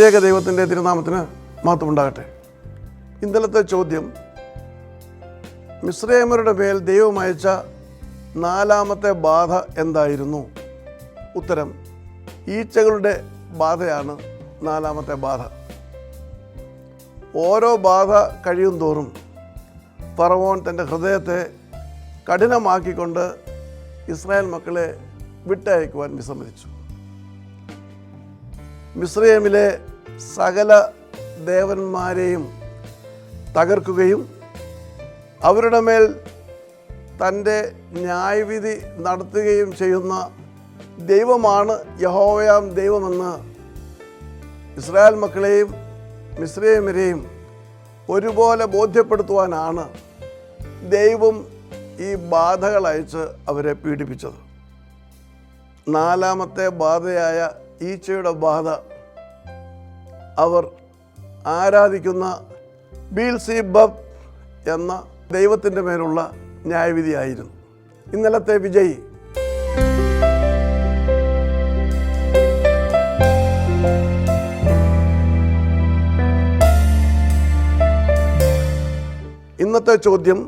ത്രിയേക ദൈവത്തിൻ്റെ തിരുനാമത്തിന് മഹത്വമുണ്ടാകട്ടെ. ഇന്നലത്തെ ചോദ്യം, മിസ്രൈമ്യരുടെ മേൽ ദൈവം അയച്ച നാലാമത്തെ ബാധ എന്തായിരുന്നു? ഉത്തരം, ഈച്ചകളുടെ ബാധയാണ് നാലാമത്തെ ബാധ. ഓരോ ബാധ കഴിയും തോറും ഫറവോൻ തൻ്റെ ഹൃദയത്തെ കഠിനമാക്കിക്കൊണ്ട് ഇസ്രായേൽ മക്കളെ വിട്ടയക്കുവാൻ വിസമ്മതിച്ചു. മിസ്രൈമിലെ സകല ദേവന്മാരെയും തകർക്കുകയും അവരുടെ മേൽ തൻ്റെ ന്യായവിധി നടത്തുകയും ചെയ്യുന്ന ദൈവമാണ് യഹോവയാം ദൈവമെന്ന് ഇസ്രായേൽ മക്കളെയും മിസ്രൈമ്യരെയും ഒരുപോലെ ബോധ്യപ്പെടുത്തുവാനാണ് ദൈവം ഈ ബാധകൾ അയച്ച് അവരെ പീഡിപ്പിച്ചത്. നാലാമത്തെ ബാധയായ ഈച്ചയുടെ ബാധ അവർ ആരാധിക്കുന്ന ബീൽസെബൂബ് എന്ന ദൈവത്തിൻ്റെ മേലുള്ള ന്യായവിധിയായിരുന്നു. ഇന്നലത്തെ വിജയി ഇന്നത്തെ ചോദ്യം,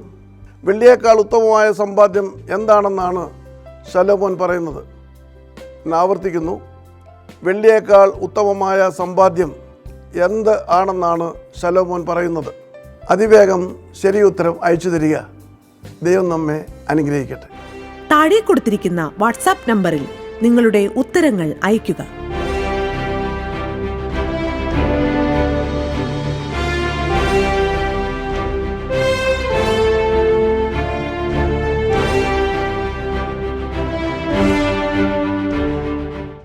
വെള്ളിയേക്കാൾ ഉത്തമമായ സമ്പാദ്യം എന്താണെന്നാണ് ശലോമോൻ പറയുന്നത്. ഞാൻ ആവർത്തിക്കുന്നു, വെള്ളിയേക്കാൾ ഉത്തമമായ സമ്പാദ്യം എന്ത് ആണെന്നാണ് ശലോമോൻ പറയുന്നത്? അതിവേഗം ശരി ഉത്തരം അയച്ചു തരിക. ദൈവം നമ്മെ അനുഗ്രഹിക്കട്ടെ. താഴെ കൊടുത്തിരിക്കുന്ന വാട്സാപ്പ് നമ്പറിൽ നിങ്ങളുടെ ഉത്തരങ്ങൾ അയയ്ക്കുക.